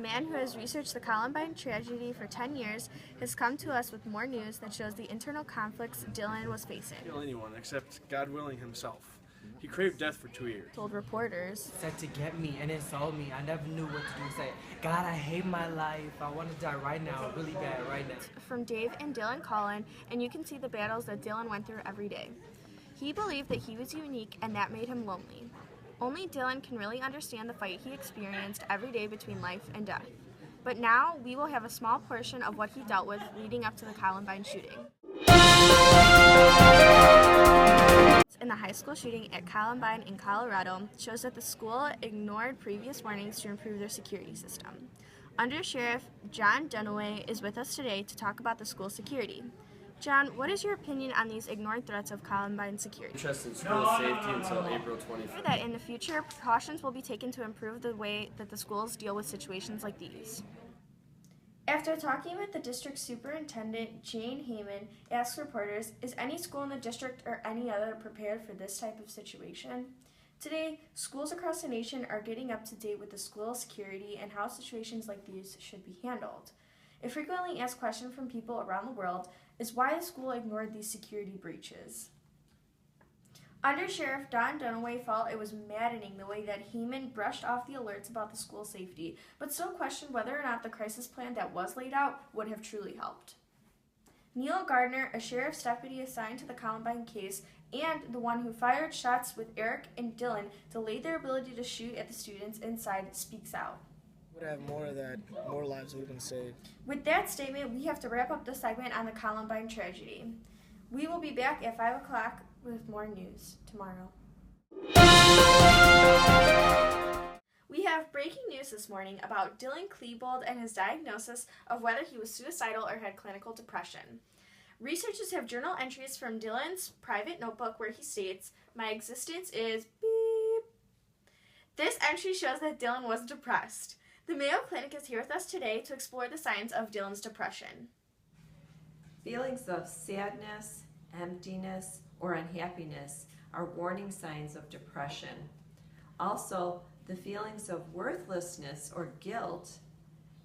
man who has researched the Columbine tragedy for 10 years, has come to us with more news that shows the internal conflicts Dylan was facing. Kill anyone except God willing himself. He craved death for 2 years. Told reporters. Said to get me and insult me. I never knew what to do. Say, God, I hate my life. I want to die right now, really bad right now. From Dave and Dylan Cullen, and you can see the battles that Dylan went through every day. He believed that he was unique and that made him lonely. Only Dylan can really understand the fight he experienced every day between life and death. But now we will have a small portion of what he dealt with leading up to the Columbine shooting. In the high school shooting at Columbine in Colorado shows that the school ignored previous warnings to improve their security system. Under Sheriff John Dunaway is with us today to talk about the school security. John, what is your opinion on these ignored threats of Columbine security? Interest in school safety until April 25th. That in the future, precautions will be taken to improve the way that the schools deal with situations like these. After talking with the district superintendent, Jane Heyman asked reporters, is any school in the district or any other prepared for this type of situation? Today, schools across the nation are getting up to date with the school security and how situations like these should be handled. A frequently asked question from people around the world is why the school ignored these security breaches. Under Sheriff Don Dunaway felt it was maddening the way that Heyman brushed off the alerts about the school safety, but still questioned whether or not the crisis plan that was laid out would have truly helped. Neil Gardner, a sheriff's deputy assigned to the Columbine case and the one who fired shots with Eric and Dylan delayed their ability to shoot at the students inside, speaks out. Would have more of that, more lives would have been saved. With that statement, we have to wrap up the segment on the Columbine tragedy. We will be back at 5 o'clock with more news tomorrow. We have breaking news this morning about Dylan Klebold and his diagnosis of whether he was suicidal or had clinical depression. Researchers have journal entries from Dylan's private notebook where he states, "My existence is beep." This entry shows that Dylan was depressed. The Mayo Clinic is here with us today to explore the signs of Dylan's depression. Feelings of sadness, emptiness, or unhappiness are warning signs of depression. Also, the feelings of worthlessness or guilt,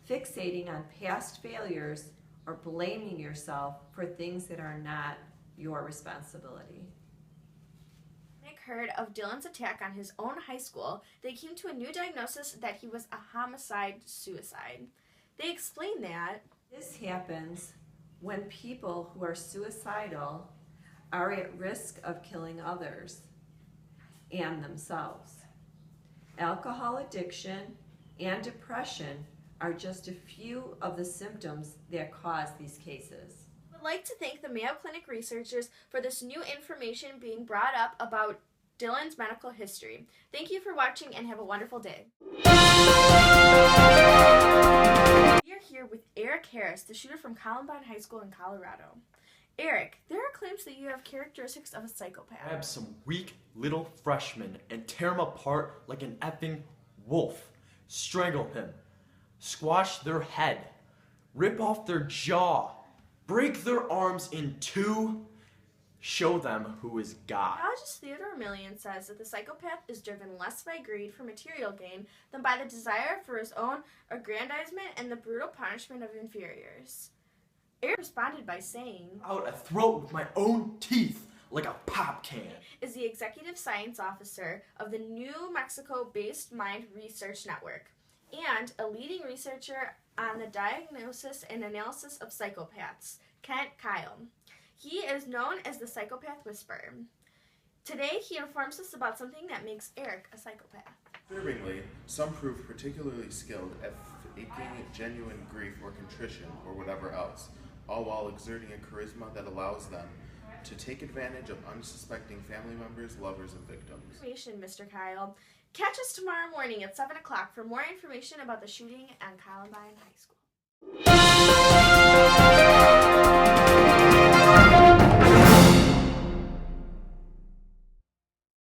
fixating on past failures, or blaming yourself for things that are not your responsibility. Nick heard of Dylan's attack on his own high school. They came to a new diagnosis that he was a homicide-suicide. They explained that This happens when people who are suicidal are at risk of killing others and themselves. Alcohol addiction and depression are just a few of the symptoms that cause these cases. I would like to thank the Mayo Clinic researchers for this new information being brought up about Dylan's medical history. Thank you for watching and have a wonderful day. We are here with Eric Harris, the shooter from Columbine High School in Colorado. Eric, there are claims that you have characteristics of a psychopath. Grab some weak little freshmen and tear him apart like an effing wolf. Strangle him. Squash their head. Rip off their jaw. Break their arms in two. Show them who is God. Psychologist Theodore Millian says that the psychopath is driven less by greed for material gain than by the desire for his own aggrandizement and the brutal punishment of inferiors. Eric responded by saying, Out a throat with my own teeth like a pop can. Is the executive science officer of the New Mexico-based Mind Research Network and a leading researcher on the diagnosis and analysis of psychopaths, Kent Kyle. He is known as the Psychopath Whisperer. Today, he informs us about something that makes Eric a psychopath. Disturbingly, some prove particularly skilled at faking genuine grief or contrition or whatever else, all while exerting a charisma that allows them to take advantage of unsuspecting family members, lovers, and victims. Information, Mr. Kyle. Catch us tomorrow morning at 7 o'clock for more information about the shooting at Columbine High School.